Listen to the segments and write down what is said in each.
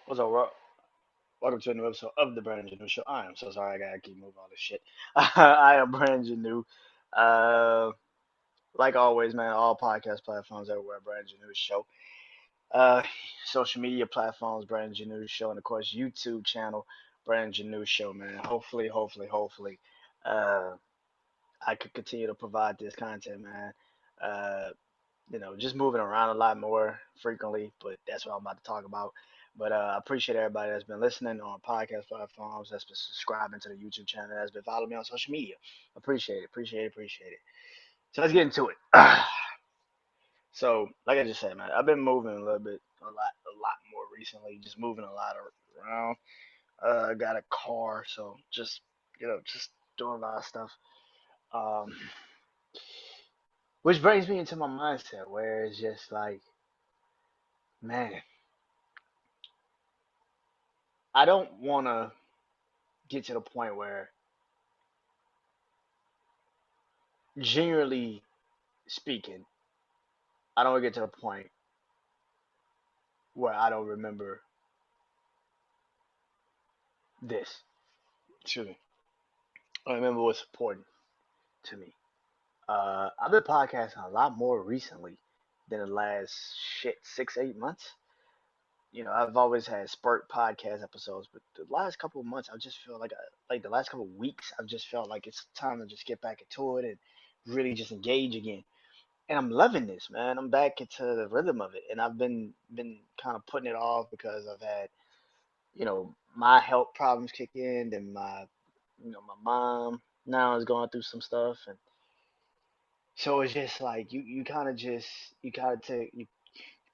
What's up, Rob? Welcome to a new episode of the Brandon New Show. I am so sorry, I gotta keep moving all this shit. I am Brandon New. Uh, like always, man, all podcast platforms everywhere, Brandon New Show. Uh, Social media platforms, Brandon New Show, and of course, YouTube channel, Brandon New Show, man. Hopefully, uh, I could continue to provide this content, man. Uh, just moving around a lot more frequently, but that's what I'm about to talk about. But I appreciate everybody that's been listening on podcast platforms, that's been subscribing to the YouTube channel, that's been following me on social media. Appreciate it. So let's get into it. So, like I just said, man, I've been moving a little bit, a lot more recently, just moving a lot around. I got a car, so just doing a lot of stuff. Um, which brings me into my mindset where it's just like, man, I don't want to get to the point where, generally speaking, I don't get to the point where I don't remember this. Excuse me. I remember what's important to me. I've been podcasting a lot more recently than the last 6, 8 months. I've always had spurt podcast episodes, but the last couple of months, I just feel like the last couple of weeks, I've just felt like it's time to just get back into it and really just engage again. And I'm loving this, man. I'm back into the rhythm of it, and I've been kind of putting it off because I've had my health problems kick in, and my mom now is going through some stuff, and so it's just like you kind of take you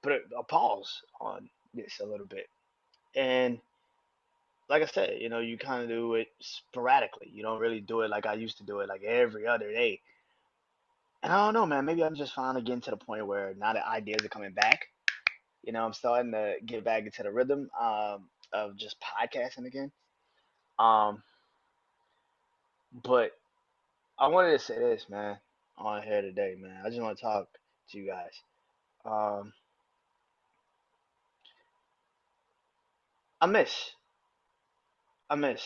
put a pause on this a little bit, and like I said, you kind of do it sporadically. You don't really do it like I used to do it, like every other day. And I don't know, man. Maybe I'm just finally getting to the point where now the ideas are coming back. I'm starting to get back into the rhythm of just podcasting again. Um, but I wanted to say this, man, on here today, man. I just want to talk to you guys. Um, I miss, I miss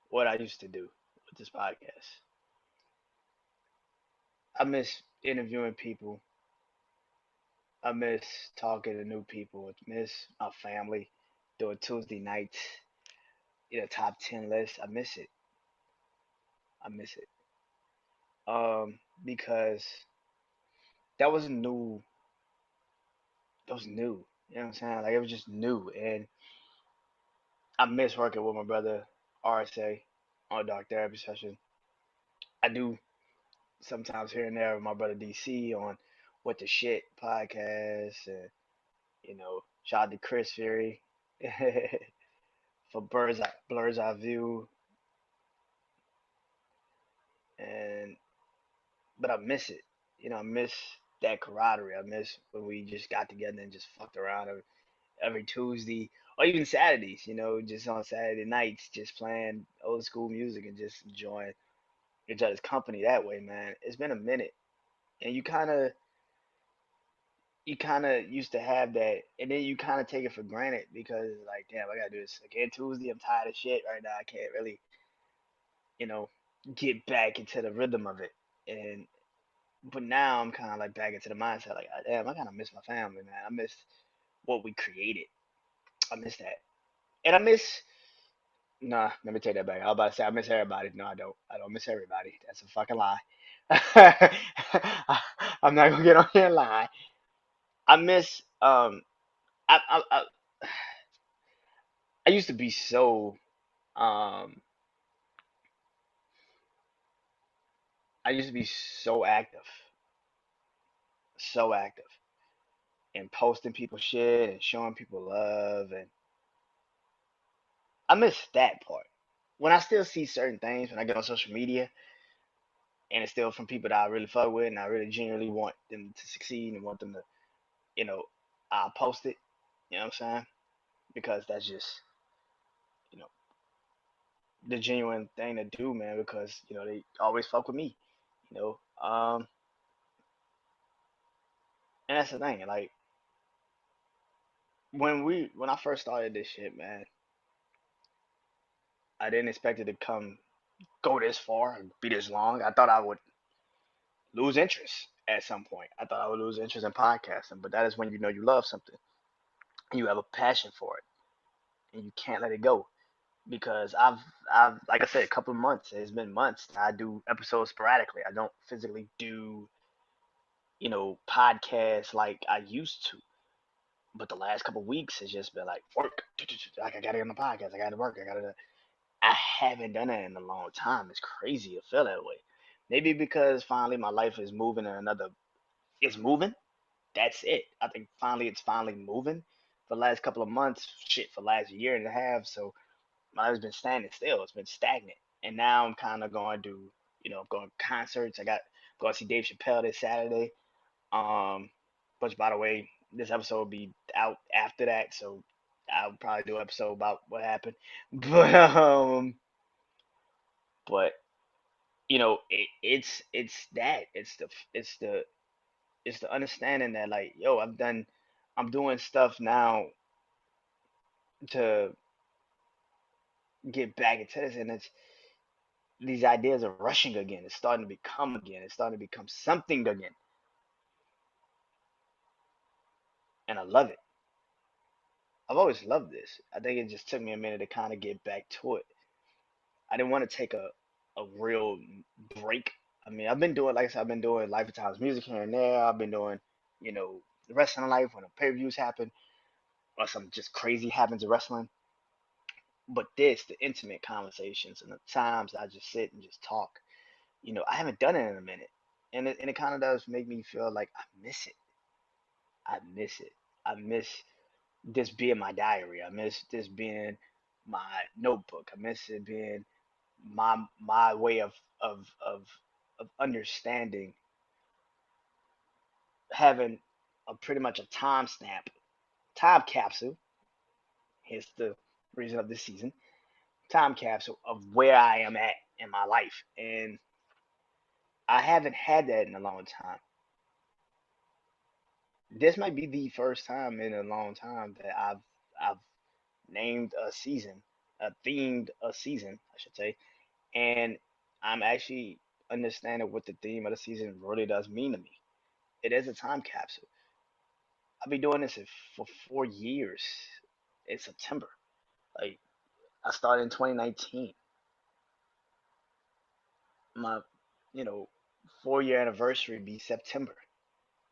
what I used to do with this podcast. I miss interviewing people. I miss talking to new people. I miss my family doing Tuesday nights, top 10 list. I miss it. I miss it. Because that was new. That was new. You know what I'm saying? Like it was just new, and I miss working with my brother RSA on a dark therapy session. I do sometimes here and there with my brother DC on What the Shit podcast, and shout out to Chris Fury for Blur's Eye View, and but I miss it. I miss that camaraderie. I miss when we just got together and just fucked around every Tuesday or even Saturdays. Just on Saturday nights, just playing old school music and just enjoying each other's company that way, man. It's been a minute, and you kind of used to have that, and then you kind of take it for granted because like, damn, I gotta do this again Tuesday. I'm tired of shit right now. I can't really, you know, get back into the rhythm of it. And but now I'm kind of like back into the mindset, like, damn, I kind of miss my family, man. I miss what we created. I miss that, and I miss. Nah, let me take that back. I was about to say I miss everybody. No, I don't. I don't miss everybody. That's a fucking lie. I'm not gonna get on here and lie. I miss I I used to be um so active, so active, and posting people shit and showing people love, and I miss that part. When I still see certain things when I get on social media, and it's still from people that I really fuck with and I really genuinely want them to succeed and want them to, you know, I'll post it. You know what I'm saying? Because that's just, you know, the genuine thing to do, man. Because they always fuck with me. You know, um, and that's the thing. Like when I first started this shit, man, I didn't expect it to go this far and be this long. I thought I would lose interest at some point. I thought I would lose interest in podcasting, but that is when you know you love something and you have a passion for it and you can't let it go. Because I've like I said, a couple of months. It's been months. I do episodes sporadically. I don't physically do podcasts like I used to. But the last couple of weeks has just been like work. Like I gotta get on the podcast. I gotta work. I gotta. I haven't done that in a long time. It's crazy to feel that way. Maybe because finally my life is moving in another. It's moving. That's it. I think it's finally moving. For the last couple of months, shit, for the last year and a half. So my life's been standing still. It's been stagnant. And now I'm kind of going to, going to concerts. I got going to see Dave Chappelle this Saturday. Which by the way, this episode will be out after that, so I'll probably do an episode about what happened. But but it's that it's the understanding that like yo, I'm doing stuff now to get back into this, and it's these ideas are rushing again. It's starting to become again. It's starting to become something again, and I love it. I've always loved this. I think it just took me a minute to kind of get back to it. I didn't want to take a real break. I mean, I've been doing, like I said, I've been doing Life of Times music here and there. I've been doing, the wrestling life when the pay-per-views happen or some just crazy happens in wrestling. But the intimate conversations and the times I just sit and just talk, I haven't done it in a minute. And it kind of does make me feel like I miss it. I miss it. I miss this being my diary. I miss this being my notebook. I miss it being my way of understanding, having a pretty much a time capsule. Here's the reason of this season. Time capsule of where I am at in my life. And I haven't had that in a long time. This might be the first time in a long time that I've named a season, themed a season, I should say, and I'm actually understanding what the theme of the season really does mean to me. It is a time capsule. I've been doing this for 4 years in September. Like I started in 2019. My, you know, 4 year anniversary be September.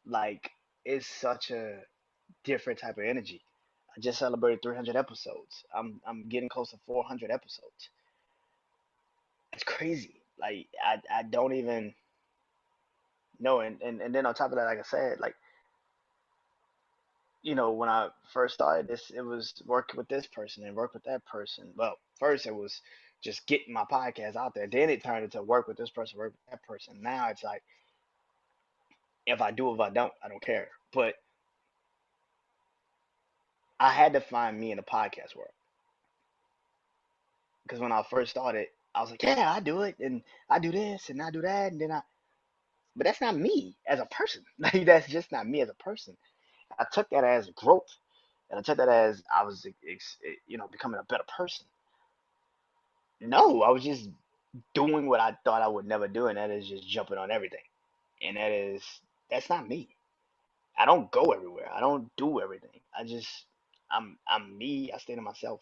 Like it's such a different type of energy. I just celebrated 300 episodes. I'm getting close to 400 episodes. It's crazy. Like I don't even know. And then on top of that, like I said, like when I first started this, it was work with this person and work with that person. Well, first it was just getting my podcast out there. Then it turned into work with this person, work with that person. Now it's like if I don't, I don't care. But I had to find me in the podcast world because when I first started, I was like, yeah, I do it, and I do this, and I do that, and then but that's not me as a person. Like that's just not me as a person. I took that as growth, and I took that as I was, becoming a better person. No, I was just doing what I thought I would never do, and that is just jumping on everything. And that's not me. I don't go everywhere. I don't do everything. I'm me. I stay to myself,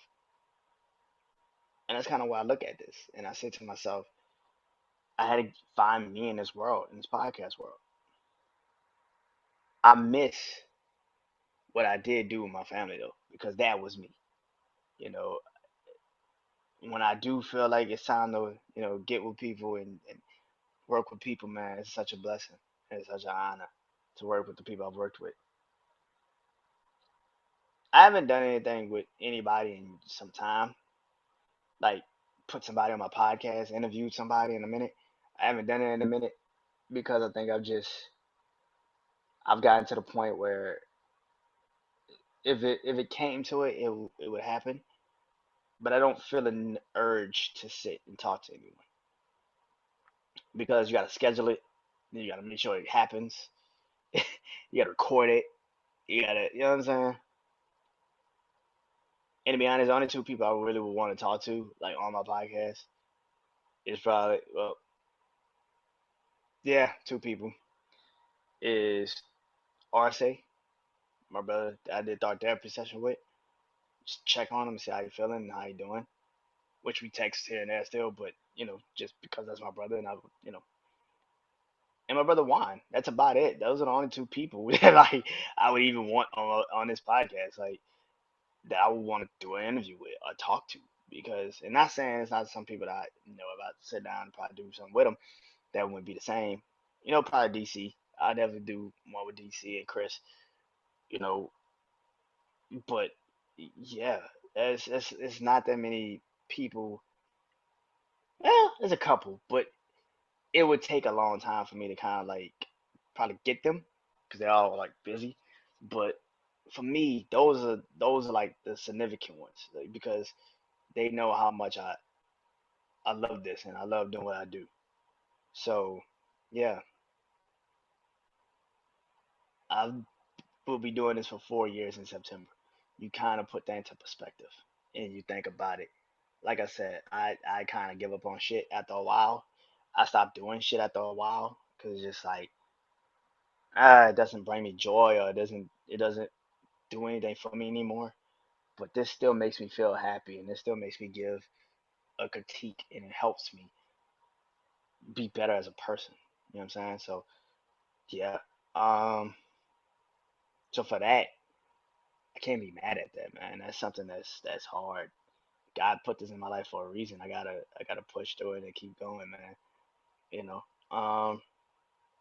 and that's kind of why I look at this. And I say to myself, I had to find me in this world, in this podcast world. I miss what I did do with my family though, because that was me. You know, when I do feel like it's time to, get with people and work with people, man, it's such a blessing. It's such an honor to work with the people I've worked with. I haven't done anything with anybody in some time, like put somebody on my podcast, interviewed somebody in a minute. I haven't done it in a minute because I think I've gotten to the point where if it came to it, it would happen. But I don't feel an urge to sit and talk to anyone because you got to schedule it, then you got to make sure it happens. You got to record it. You got to, you know what I'm saying? And to be honest, the only two people I really would want to talk to, like on my podcast, is probably yeah, two people is RC, my brother that I did thought therapy session with. Just check on him, see how you feeling and how you doing. Which we text here and there still, but just because that's my brother and and my brother Juan. That's about it. Those are the only two people that like I would even want on this podcast, like that I would want to do an interview with or talk to. Because, and not saying it's not some people that I know about to sit down and probably do something with them that wouldn't be the same. Probably DC. I'd never do one with DC and Chris. You know, but yeah, it's not that many people. Well, there's a couple, but it would take a long time for me to kind of like probably get them because they're all like busy. But for me, those are like the significant ones like, because they know how much I love this and I love doing what I do. So yeah, I will be doing this for 4 years in September. You kind of put that into perspective and you think about it. Like I said, I kind of give up on shit after a while. I stopped doing shit after a while because it's just like it doesn't bring me joy or it doesn't do anything for me anymore. But this still makes me feel happy and this still makes me give a critique and it helps me be better as a person. You know what I'm saying? So yeah. Um so for that, I can't be mad at that, man. That's something that's hard. God put this in my life for a reason. I gotta push through it and keep going, man. You know. Um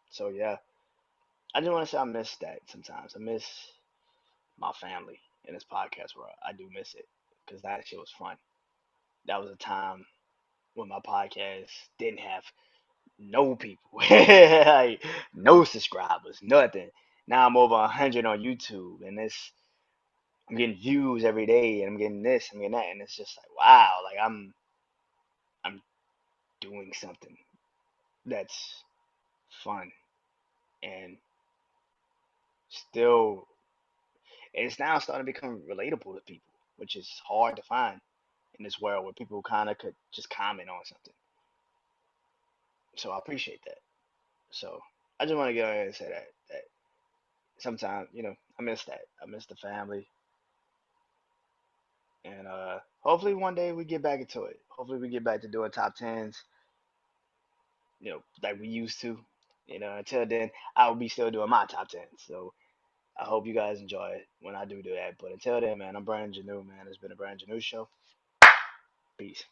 so yeah. I just want to say I miss that sometimes. I miss my family in this podcast world. I do miss it because that shit was fun. That was a time when my podcast didn't have no people, like no subscribers, nothing. Now I'm over 100 on YouTube, and I'm getting views every day, and I'm getting this, I'm getting that, and it's just like wow, like I'm doing something that's fun and still it's now starting to become relatable to people, which is hard to find in this world where people kind of could just comment on something. So I appreciate that. So I just want to go ahead and say that sometimes I miss that. I miss the family, and hopefully one day we get back into it. Hopefully we get back to doing top tens, like we used to. Until then, I will be still doing my top tens. So I hope you guys enjoy it when I do that. But until then, man, I'm Brandon Janu, man. It's been a Brandon Janu show. Peace.